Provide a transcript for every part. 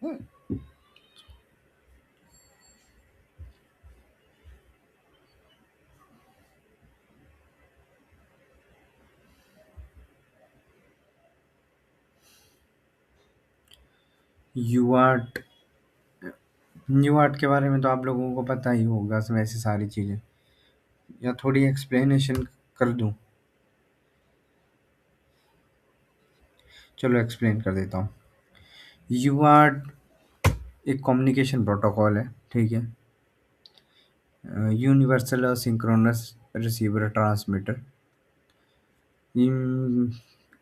यूआर्ट यूआर्ट के बारे में तो आप लोगों को पता ही होगा सब ऐसी सारी चीज़ें, या थोड़ी एक्सप्लेनेशन कर दूं? चलो एक्सप्लेन कर देता हूँ। यूआर्ट एक कम्युनिकेशन प्रोटोकॉल है, ठीक है। Universal synchronous receiver transmitter.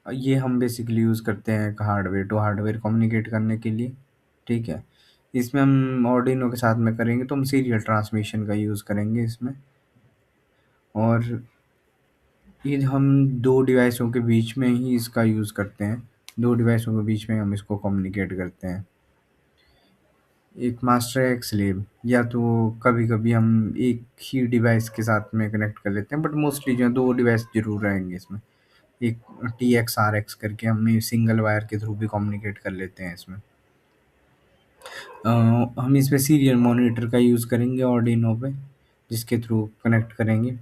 ये हम बेसिकली यूज़ करते हैं हार्डवेयर टू हार्डवेयर कम्युनिकेट करने के लिए, ठीक है। इसमें हम ऑर्डिनो के साथ में करेंगे तो हम सीरियल ट्रांसमिशन का यूज़ करेंगे इसमें। और ये हम दो डिवाइसों के बीच में ही इसका यूज़ करते हैं, दो डिवाइसों के बीच में हम इसको कम्युनिकेट करते हैं। एक मास्टर है एक स्लेव, या तो कभी कभी हम एक ही डिवाइस के साथ में कनेक्ट कर लेते हैं, बट मोस्टली जो है दो डिवाइस जरूर रहेंगे इसमें। एक TX RX करके हम सिंगल वायर के थ्रू भी कम्युनिकेट कर लेते हैं इसमें। अ, हम इसमें सीरियल मॉनिटर का यूज़ करेंगे ऑर्डिनो पे, जिसके थ्रू कनेक्ट करेंगे।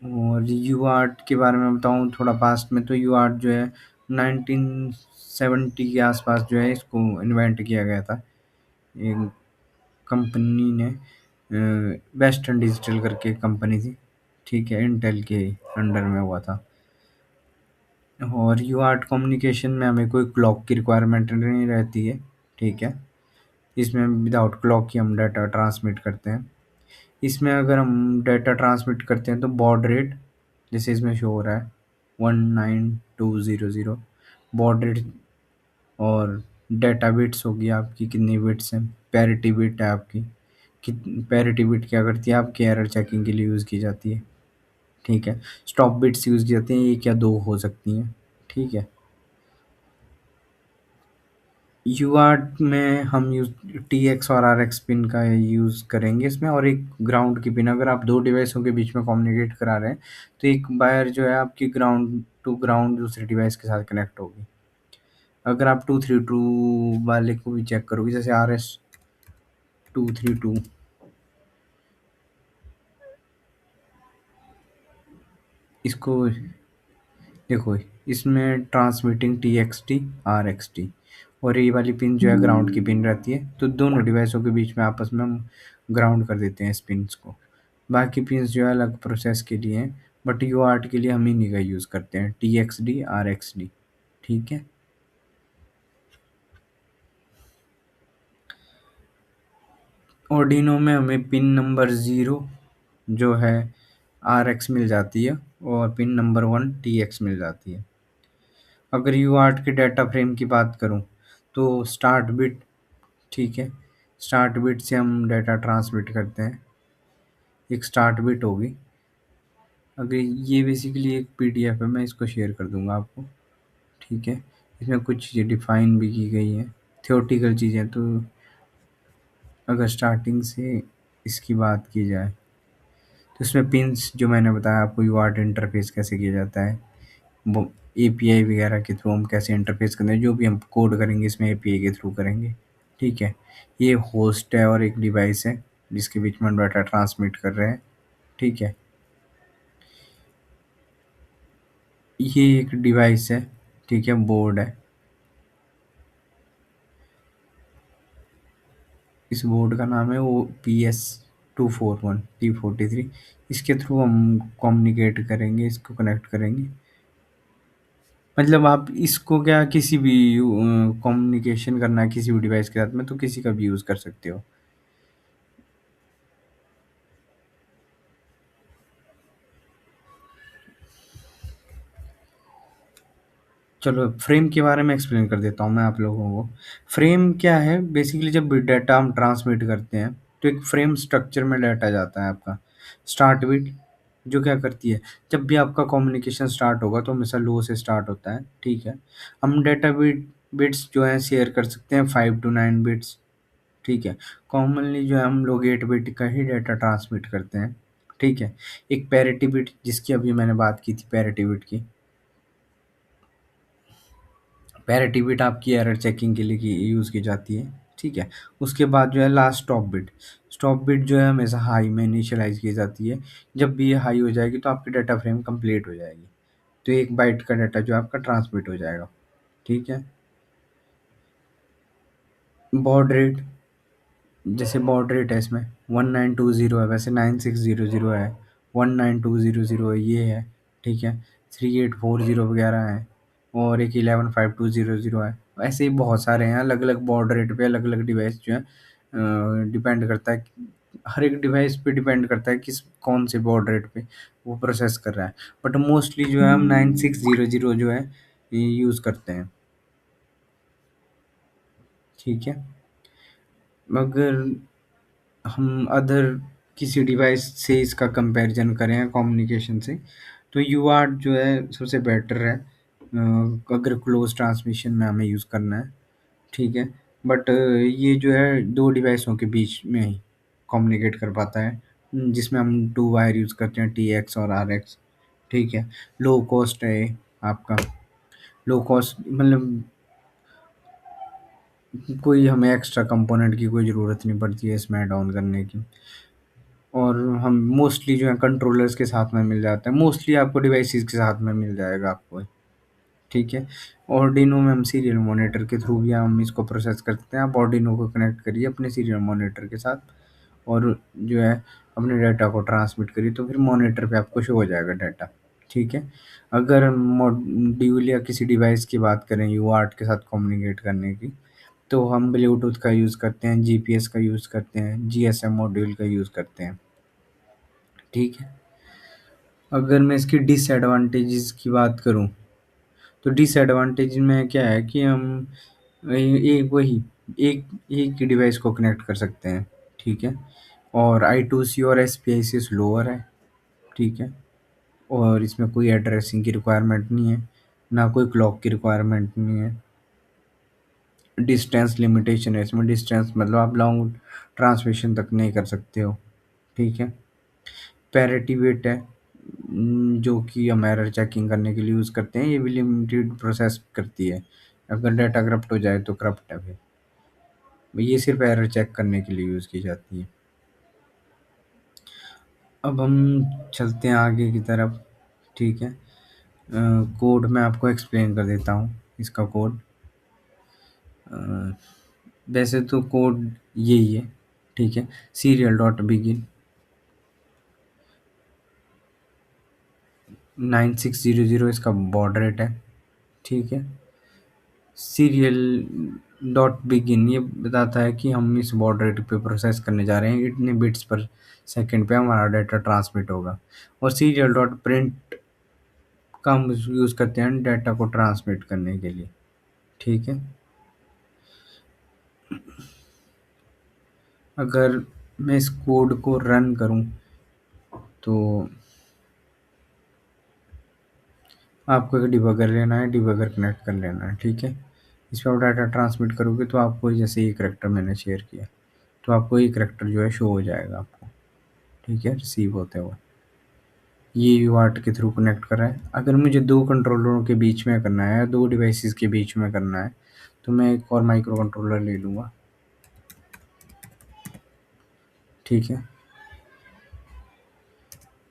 और यूआर्ट के बारे में बताऊँ थोड़ा पास्ट में, तो यूआर्ट जो है 1970 के आसपास जो है इसको इन्वेंट किया गया था। एक कंपनी ने वेस्टर्न डिजिटल करके कंपनी थी, ठीक है, इंटेल के अंडर में हुआ था। और यूआर्ट कम्युनिकेशन में हमें कोई क्लॉक की रिक्वायरमेंट नहीं रहती है, ठीक है। इसमें विदाउट क्लॉक ही हम डाटा ट्रांसमिट करते हैं। इसमें अगर हम डाटा ट्रांसमिट करते हैं तो बॉड रेट, जैसे इसमें शो हो रहा है 19200 बॉड रेट। और डाटा बिट्स होगी आपकी, कितनी बिट्स हैं। पैरिटी बिट है आपकी, कि पैरिटी बिट क्या करती है, आपकी एरर चेकिंग के लिए यूज़ की जाती है, ठीक है। स्टॉप बिट्स यूज़ की जाती हैं, एक या दो हो सकती हैं, ठीक है। यूआर्ट में हम यूज TX और RX पिन का यूज़ करेंगे इसमें, और एक ग्राउंड की पिन। अगर आप दो डिवाइसों के बीच में कम्युनिकेट करा रहे हैं तो एक वायर जो है आपकी ग्राउंड टू ग्राउंड दूसरे डिवाइस के साथ कनेक्ट होगी। अगर आप 232 वाले को भी चेक करोगे, जैसे RS 232, इसको देखो, इसमें ट्रांसमिटिंग TXT RXT, और ये वाली पिन जो है ग्राउंड की पिन रहती है। तो दोनों डिवाइसों के बीच में आपस में हम ग्राउंड कर देते हैं इस पिन्स को। बाकी पिन्स जो है अलग प्रोसेस के लिए हैं, बट यूआर्ट के लिए हम इन्हीं का यूज़ करते हैं, TXD RXD, ठीक है। ऑर्डिनो में हमें पिन नंबर 0 जो है RX मिल जाती है, और पिन नंबर 1 TX मिल जाती है। अगर यूआर्ट के डाटा फ्रेम की बात करूं तो स्टार्ट बिट, ठीक है, स्टार्ट बिट से हम डाटा ट्रांसमिट करते हैं। एक स्टार्ट बिट होगी। अगर ये बेसिकली एक PDF है, मैं इसको शेयर कर दूंगा आपको, ठीक है। इसमें कुछ चीज़ें डिफाइन भी की गई हैं, थियोरटिकल चीज़ें। तो अगर स्टार्टिंग से इसकी बात की जाए तो इसमें पिंस जो मैंने बताया आपको, यूआर्ट इंटरफेस कैसे किया जाता है, वो API वगैरह के थ्रू हम कैसे इंटरफेस करते हैं, जो भी हम कोड करेंगे इसमें API के थ्रू करेंगे, ठीक है। ये होस्ट है और एक डिवाइस है जिसके बीच में हम डाटा ट्रांसमिट कर रहे हैं, ठीक है। ये एक डिवाइस है, ठीक है, बोर्ड है। इस बोर्ड का नाम है PS241T43। इसके थ्रू हम कम्युनिकेट करेंगे, इसको कनेक्ट करेंगे। मतलब आप इसको क्या किसी भी कम्युनिकेशन करना है किसी भी डिवाइस के साथ में, तो किसी का भी यूज़ कर सकते हो। चलो फ्रेम के बारे में एक्सप्लेन कर देता हूँ मैं आप लोगों को। फ्रेम क्या है, बेसिकली जब भी डाटा हम ट्रांसमिट करते हैं तो एक फ्रेम स्ट्रक्चर में डाटा जाता है आपका। स्टार्ट बिट जो क्या करती है, जब भी आपका कम्युनिकेशन स्टार्ट होगा तो हमेशा लो से स्टार्ट होता है, ठीक है। हम डाटा बिट्स जो है शेयर कर सकते हैं 5 to 9 बिट्स, ठीक है। कॉमनली जो है हम लोग 8 बिट का ही डाटा ट्रांसमिट करते हैं, ठीक है। एक पैरिटी बिट जिसकी अभी मैंने बात की थी, पैरिटी बिट की। पैरिटी बिट आपकी एरर चेकिंग के लिए यूज़ की जाती है। ठीक है। उसके बाद जो है लास्ट स्टॉप बिट जो है हमेशा हाई में इनिशियलाइज की जाती है। जब भी ये हाई हो जाएगी तो आपकी डाटा फ्रेम कंप्लीट हो जाएगी, तो 1 बाइट का डाटा जो है आपका ट्रांसमिट हो जाएगा। ठीक है। बॉड रेट, जैसे बॉड रेट है इसमें 1920 है, वैसे 9600 है, 19200 है, ये है। ठीक है। 3840 वगैरह है, और एक 115200 है। ऐसे ही बहुत सारे हैं, अलग अलग बॉड रेट पे अलग अलग डिवाइस जो है डिपेंड करता है। हर एक डिवाइस पे डिपेंड करता है किस कौन से बॉड रेट पे वो प्रोसेस कर रहा है। बट मोस्टली जो है हम 9600 जो है यूज़ करते हैं। ठीक है। मगर हम अदर किसी डिवाइस से इसका कंपैरिजन करें कम्युनिकेशन से, तो यूआर्ट जो है सबसे बेटर है, अगर क्लोज ट्रांसमिशन में हमें यूज़ करना है। ठीक है। बट ये जो है दो डिवाइसों के बीच में ही कम्युनिकेट कर पाता है, जिसमें हम 2 वायर यूज़ करते हैं, TX और RX। ठीक है। लो कॉस्ट है आपका, लो कॉस्ट मतलब कोई हमें एक्स्ट्रा कंपोनेंट की कोई ज़रूरत नहीं पड़ती है इसमें ऐड ऑन करने की। और हम मोस्टली जो है कंट्रोलर्स के साथ में मिल जाता है, मोस्टली आपको डिवाइसेस के साथ में मिल जाएगा आपको। ठीक है। ऑर्डिनो में हम सीरियल मॉनिटर के थ्रू भी हम इसको प्रोसेस करते हैं। आप ऑर्डिनो को कनेक्ट करिए अपने सीरियल मॉनिटर के साथ, और जो है अपने डाटा को ट्रांसमिट करिए, तो फिर मॉनिटर पे आपको शो हो जाएगा डाटा। ठीक है। अगर मॉड्यूल या किसी डिवाइस की बात करें यूआर्ट के साथ कम्युनिकेट करने की, तो हम ब्लूटूथ का यूज़ करते हैं, जीपीएस का यूज़ करते हैं, जीएसएम मॉड्यूल का यूज़ करते हैं। ठीक है। अगर मैं इसकी डिसएडवांटेजेस की बात करूं, तो डिसएडवांटेज में क्या है कि हम एक वही एक एक ही डिवाइस को कनेक्ट कर सकते हैं। ठीक है। और I2C और SPI से स्लोअर है। ठीक है। और इसमें कोई एड्रेसिंग की रिक्वायरमेंट नहीं है, ना कोई क्लॉक की रिक्वायरमेंट नहीं है। डिस्टेंस लिमिटेशन है इसमें, डिस्टेंस मतलब आप लॉन्ग ट्रांसमिशन तक नहीं कर सकते हो। ठीक है। पैरिटी वेट है, जो कि हम एरर चेकिंग करने के लिए यूज़ करते हैं। ये भी लिमिटेड प्रोसेस करती है, अगर डाटा करप्ट हो जाए तो करप्ट है फिर। ये सिर्फ एरर चेक करने के लिए यूज़ की जाती है। अब हम चलते हैं आगे की तरफ। ठीक है। कोड मैं आपको एक्सप्लेन कर देता हूँ इसका कोड। वैसे तो कोड यही है। ठीक है। सीरियल डॉट बिगिन 9600 इसका बॉड रेट है। ठीक है। सीरियल डॉट बिगिन ये बताता है कि हम इस बॉड रेट पे प्रोसेस करने जा रहे हैं, इतने बिट्स पर सेकंड पे हमारा डाटा ट्रांसमिट होगा। और सीरियल डॉट प्रिंट का हम यूज़ करते हैं डाटा को ट्रांसमिट करने के लिए। ठीक है। अगर मैं इस कोड को रन करूं, तो आपको एक डिबगर लेना है, डिबगर कनेक्ट कर लेना है। ठीक है। इस पर आप डाटा ट्रांसमिट करोगे तो आपको जैसे ये करेक्टर मैंने शेयर किया, तो आपको ये करेक्टर जो है शो हो जाएगा आपको। ठीक है। रिसीव होते हुए ये यूआर्ट के थ्रू कनेक्ट कर रहा है। अगर मुझे दो कंट्रोलरों के बीच में करना है, दो डिवाइसेस के बीच में करना है, तो मैं एक और माइक्रो कंट्रोलर ले लूँगा। ठीक है।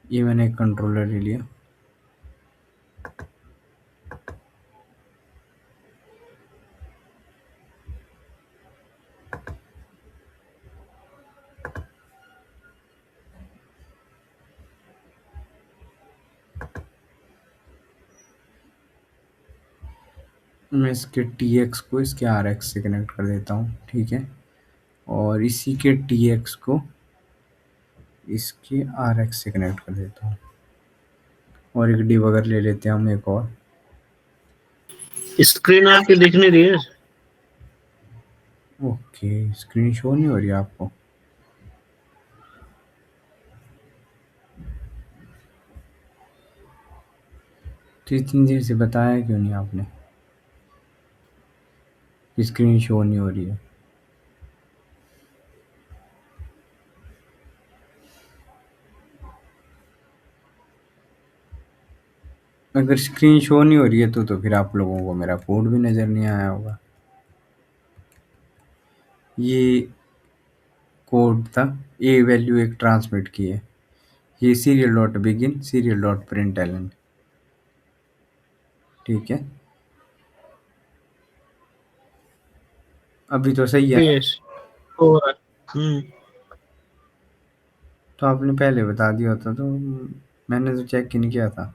ये मैंने एक कंट्रोलर ले लिया। मैं इसके TX को इसके RX से कनेक्ट कर देता हूँ। ठीक है। और इसी के TX को इसके RX से कनेक्ट कर देता हूँ। और एक डिबगर ले लेते हैं हम एक और। स्क्रीन आपकी दिख नहीं रही है। ओके, स्क्रीन शो नहीं हो रही आपको? तो इतनी देर से बताया क्यों नहीं आपने कि स्क्रीन शो नहीं हो रही है? अगर स्क्रीन शो नहीं हो रही है तो फिर आप लोगों को मेरा कोड भी नज़र नहीं आया होगा। ये कोड था, ए वैल्यू एक ट्रांसमिट की है, ये serial dot begin serial dot print LN. ठीक है, अभी तो सही है। यस हो रहा है। तो आपने पहले बता दिया होता तो मैंने तो चेक ही नहीं किया था।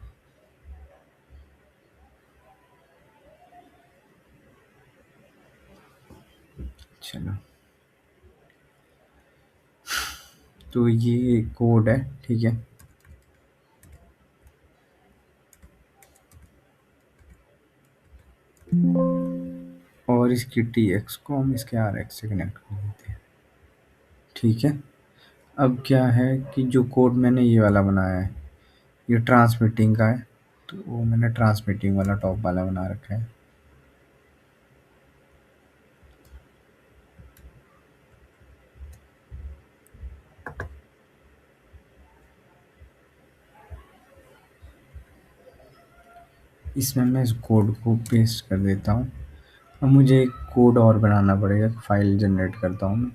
चलो, तो ये कोड है, ठीक है। और इसकी टी एक्स को हम इसके आर एक्स से कनेक्ट कर देते हैं। ठीक है, अब क्या है कि जो कोड मैंने ये वाला बनाया है, ये ट्रांसमिटिंग का है, तो वो मैंने ट्रांसमिटिंग वाला टॉप वाला बना रखा है। इसमें मैं इस कोड को पेस्ट कर देता हूँ। अब मुझे एक कोड और बनाना पड़ेगा, फाइल जनरेट करता हूँ मैं।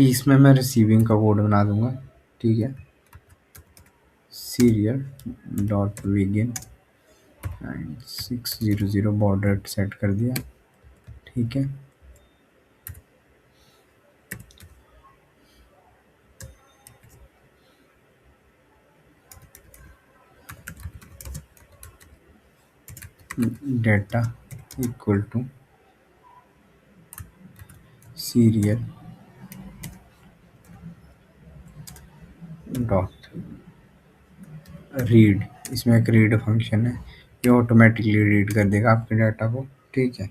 इसमें मैं रिसीविंग का कोड बना दूंगा। ठीक है, serial dot begin 600 border set कर दिया। ठीक है, data equal to serial dot read. इसमें एक रीड फंक्शन है, ये ऑटोमेटिकली रीड कर देगा आपके डाटा को। ठीक है,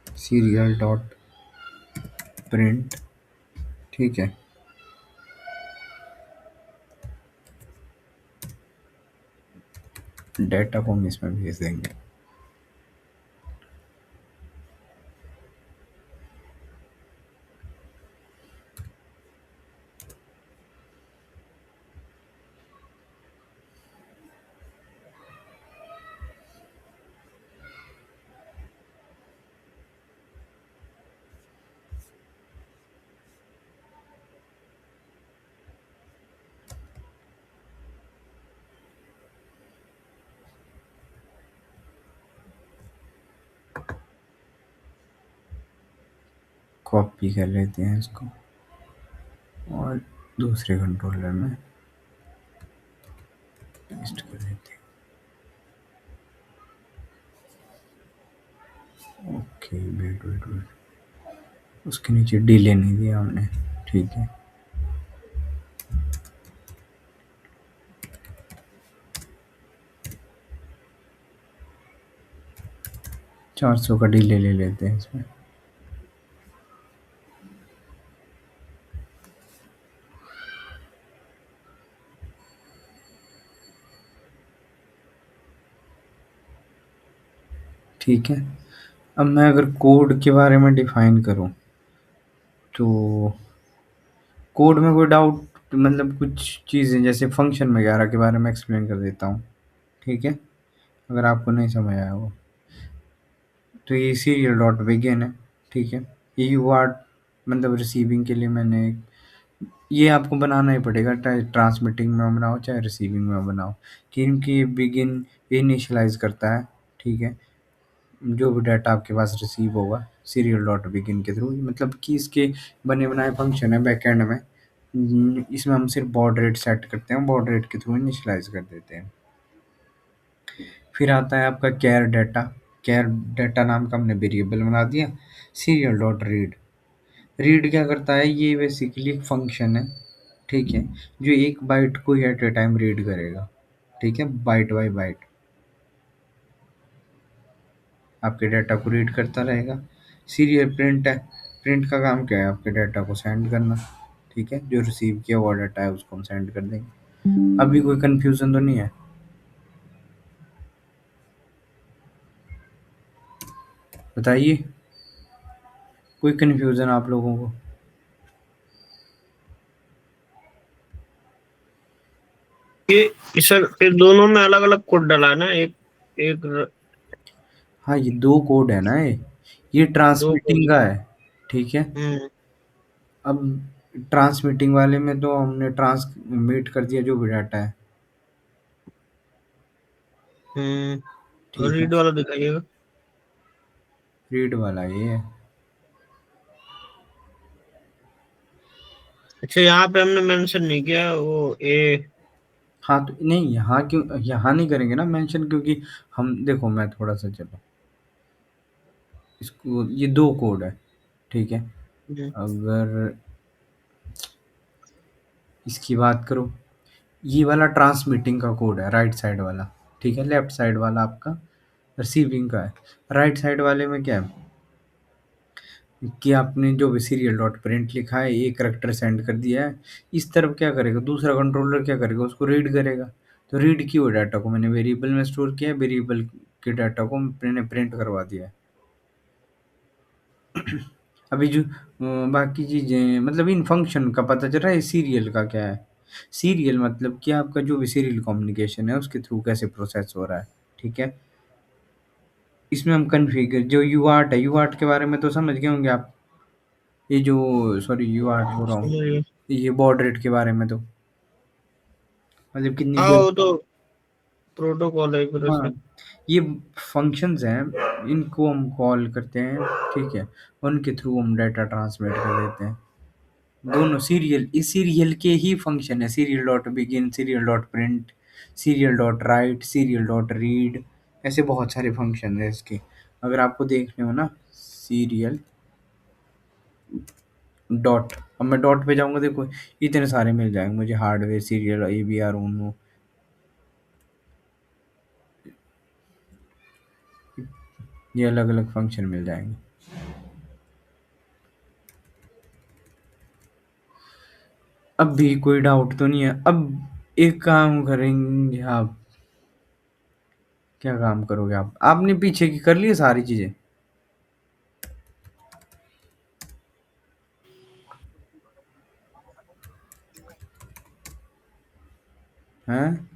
सीरियल डॉट प्रिंट। ठीक है, डेटा को हम इसमें भेज देंगे। कॉपी कर लेते हैं इसको और दूसरे कंट्रोलर में पेस्ट कर देते हैं। ओके, वेट वेट वेट, उसके नीचे डिले नहीं दिया हमने। ठीक है, 400 का डिले ले लेते हैं इसमें। ठीक है, अब मैं अगर कोड के बारे में डिफाइन करूं तो कोड में कोई डाउट, मतलब कुछ चीज़ें जैसे फंक्शन वगैरह के बारे में एक्सप्लेन कर देता हूँ। ठीक है, अगर आपको नहीं समझ आया हो तो ये सीरियल डॉट बिगिन है। ठीक है, ये यू आर मतलब रिसीविंग के लिए मैंने ये आपको बनाना ही पड़ेगा, चाहे ट्रांसमिटिंग में बनाओ चाहे रिसीविंग में बनाओ, क्योंकि बिगिन इनिशियलाइज करता है। ठीक है, जो भी डाटा आपके पास रिसीव होगा सीरियल डॉट बिगिन के थ्रू, मतलब कि इसके बने बनाए फंक्शन है बैकएंड में। इसमें हम सिर्फ बॉड रेट सेट करते हैं, बॉड रेट के थ्रू इनिशियलाइज कर देते हैं। फिर आता है आपका कैर डाटा। कैर डाटा नाम का हमने वेरिएबल बना दिया। सीरियल डॉट रीड, रीड क्या करता है, ये बेसिकली एक फंक्शन है। ठीक है, जो एक बाइट को एट ए टाइम रीड करेगा। ठीक है, बाइट बाय बाइट आपके डाटा को रीड करता रहेगा। सीरियल प्रिंट है, प्रिंट का काम क्या है? आपके डाटा को सेंड करना। ठीक है, जो रिसीव किया हुआ डाटा है उसको हम सेंड कर देंगे। अभी कोई कंफ्यूजन तो नहीं है? बताइए, कोई कंफ्यूजन आप लोगों को? ये सर फिर दोनों में अलग अलग कोड डाला है ना, एक एक हाँ, ये दो कोड है ना, ये दो कोड। ट्रांसमिटिंग का है। ठीक है। हम्म। अब ट्रांसमिटिंग वाले में तो हमने ट्रांसमिट कर दिया जो भी डाटा है। और ठीक है। रीड वाला दिखाइएगा। रीड वाला ये है। अच्छा, यहाँ पे हमने मेंशन नहीं किया वो ए। हाँ, तो नहीं, यहाँ क्यों, यहाँ नहीं करेंगे ना मेंशन, क्योंकि हम देखो, मैं थोड़ा सा, चलो, इसको, ये दो कोड है। ठीक है। हम्म। अगर इसकी बात करो, ये वाला ट्रांसमिटिंग का कोड है, राइट साइड वाला। ठीक है, लेफ्ट साइड वाला आपका रिसीविंग का है। राइट साइड वाले में क्या है कि आपने जो भी सीरियल डॉट प्रिंट लिखा है, एक करेक्टर सेंड कर दिया है। इस तरफ क्या करेगा दूसरा कंट्रोलर, क्या करेगा, उसको रीड करेगा। तो रीड की हुई डाटा को मैंने वेरिएबल में स्टोर किया है, वेरिएबल के डाटा को मैंने प्रिंट करवा दिया है। अभी जो बाकी चीज़ें, मतलब इन फंक्शन का पता चल रहा है, सीरियल का क्या है? सीरियल मतलब कि आपका जो भी सीरियल कम्युनिकेशन है उसके थ्रू कैसे प्रोसेस हो रहा है। ठीक है। इसमें हम कन्फिगर जो यूआर्ट है, यूआर्ट के बारे में तो समझ गए होंगे आप। ये जो, सॉरी, यूआर्ट बोल रहा हूँ, समझिए। ये बॉड रेट के बारे में तो, मतलब कितनी हाँ, जल्द। वो तो प्रोटोकॉल है एक तरह हाँ, से। ये फंक्शंस हैं, इनको हम कॉल करते हैं। ठीक है। उनके थ्रू हम डाटा ट्रांसमिट कर देते हैं। दोनों सीरियल, इस सीरियल के ही फंक्शन है, serial dot begin, serial dot print, serial dot right, serial dot read. ऐसे बहुत सारे फंक्शन है इसके। अगर आपको देखने हो ना, सीरियल डॉट, अब मैं डॉट पे जाऊंगा, देखो इतने सारे मिल जाएंगे मुझे, हार्डवेयर, सीरियल, AVR, उनो, ये अलग अलग फंक्शन मिल जाएंगे। अब भी कोई डाउट तो नहीं है? अब एक काम करेंगे आप। क्या काम करोगे आप? आपने पीछे की कर ली है सारी चीजें? हैं?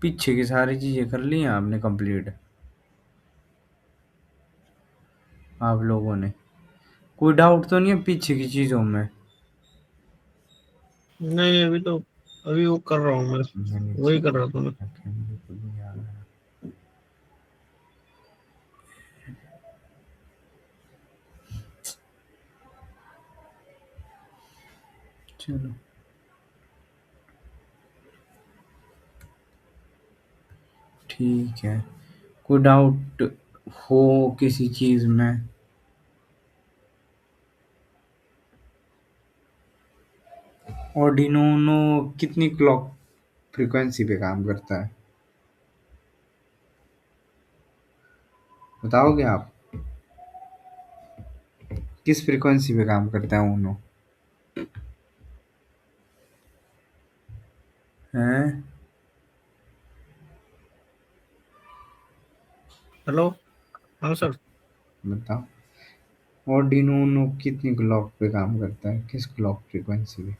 पीछे की सारी चीजें कर ली हैं आपने कंप्लीट, आप लोगों ने? कोई डाउट तो नहीं है पीछे की चीजों में? नहीं, अभी तो अभी वो कर रहा हूँ मैं। मैंने वही चेक कर रहा था मैं। रखे, मुझे खुद नहीं आ रहा है। चलो, ठीक है। कोई डाउट हो किसी चीज में? ऑर्डिनोनो कितनी क्लॉक फ्रीक्वेंसी पे काम करता है, बताओगे आप? किस फ्रीक्वेंसी पे काम करता है उनो? हैं? हेलो। हाँ सर। बताओ, ऑर्डिनोनो कितनी क्लॉक पे काम करता है, किस क्लॉक फ्रीक्वेंसी पे?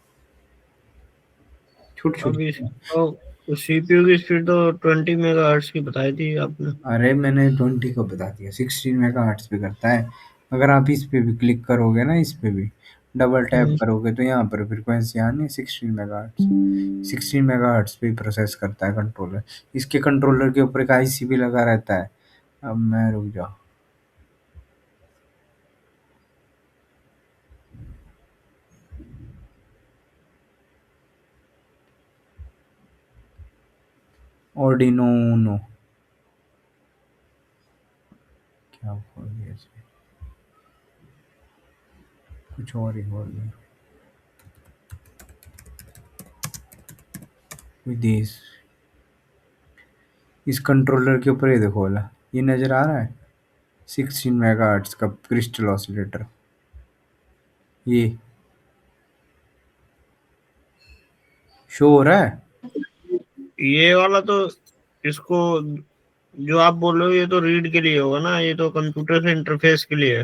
छोटी अभी छोटी। तो सीपीयू की स्पीड तो 20 मेगाहर्ट्ज की बताई थी आपने। अरे मैंने 20 को बता दिया, 16 मेगा हर्ट्ज पे करता है। अगर आप इस पे भी क्लिक करोगे ना, इस पे भी डबल टैप हम्म। करोगे तो यहाँ पर फ्रीक्वेंसी आनी है 16 मेगा हर्ट्ज। 16 मेगा हर्ट्ज पे प्रोसेस करता है कंट्रोलर। इसके कंट्रोलर के ऊपर एक IC भी लगा रहता है। अब मैं, रुक जाओ, ऑर्डिनोनो, क्या बोल दिया इसमें, कुछ और ही बोल दिया, विदेश। इस कंट्रोलर के ऊपर ये देखो वाला, ये नज़र आ रहा है, 16 मेगाहर्ट्ज का क्रिस्टल ऑसिलेटर। ये शो हो रहा है? ये वाला तो, इसको जो आप बोल रहे हो ये तो रीड के लिए होगा ना, ये तो कंप्यूटर से इंटरफेस के लिए है।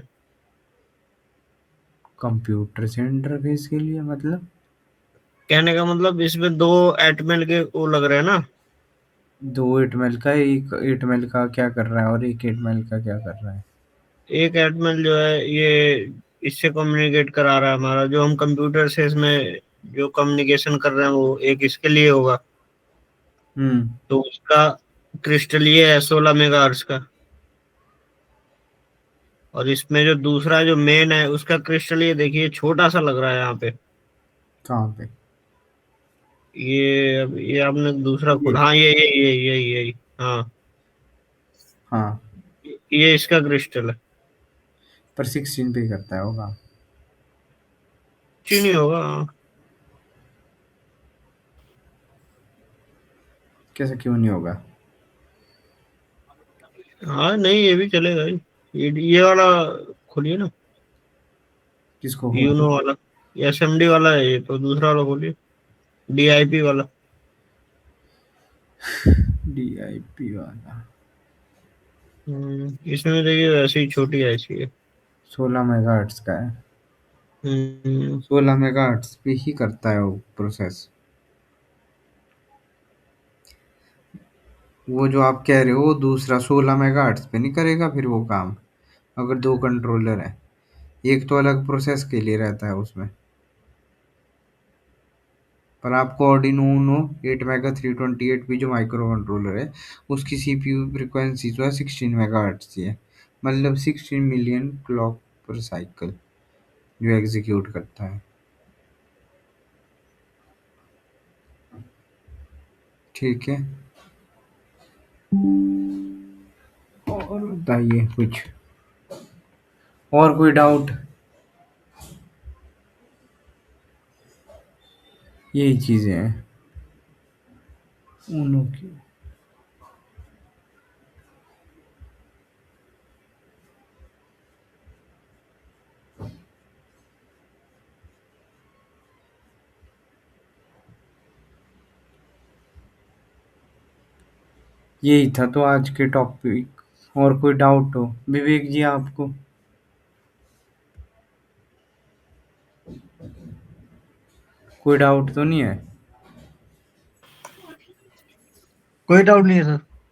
कंप्यूटर से इंटरफेस के लिए मतलब? कहने का मतलब इसमें दो एटमेल के वो लग रहे हैं ना। दो एटमेल का, एक एटमेल का क्या कर रहा है और एक एटमेल का क्या कर रहा है? एक एटमेल जो है ये इससे कम्युनिकेट करा रहा है हमारा, जो हम कंप्यूटर से इसमें जो कम्युनिकेशन कर रहे हैं वो एक इसके लिए होगा। हम्म। तो उसका क्रिस्टल ये है 16 मेगाहर्ट्ज का। और इसमें जो दूसरा जो मेन है उसका क्रिस्टल ये देखिए छोटा सा लग रहा है यहाँ पे। कहाँ पे? ये आपने दूसरा ये। खोला, हाँ ये हाँ, हाँ। ये इसका क्रिस्टल है। पर 16 पे करता है होगा। चीनी होगा हाँ। कैसे, क्यों नहीं होगा? हाँ नहीं ये भी चलेगा ही। ये वाला खोलिए ना, किसको यूनो खोलूं? वाला। एसएमडी वाला है ये तो, दूसरा वाला खोलिए, डीआईपी वाला। डीआईपी वाला? इसमें देखिए वैसे ही छोटी ऐसी है। 16 मेगाहर्ट्ज का है। हम्म। 16 मेगाहर्ट्ज पे ही करता है वो प्रोसेस। वो जो आप कह रहे हो दूसरा 16 मेगाहर्ट्ज पे नहीं करेगा फिर वो काम। अगर दो कंट्रोलर है, एक तो अलग प्रोसेस के लिए रहता है उसमें। पर आपको Arduino Uno 8 मेगा 328 भी जो माइक्रो कंट्रोलर है, उसकी सीपीयू फ्रिक्वेंसी जो है 16 मेगाहर्ट्ज की है। मतलब 16 मिलियन क्लॉक पर साइकिल जो एग्जीक्यूट करता है। ठीक है। और बताइए कुछ, और कोई डाउट? यही चीजें हैं उनो की। यही था तो आज के टॉपिक। और कोई डाउट हो विवेक जी आपको? कोई डाउट तो नहीं है? कोई डाउट नहीं है सर।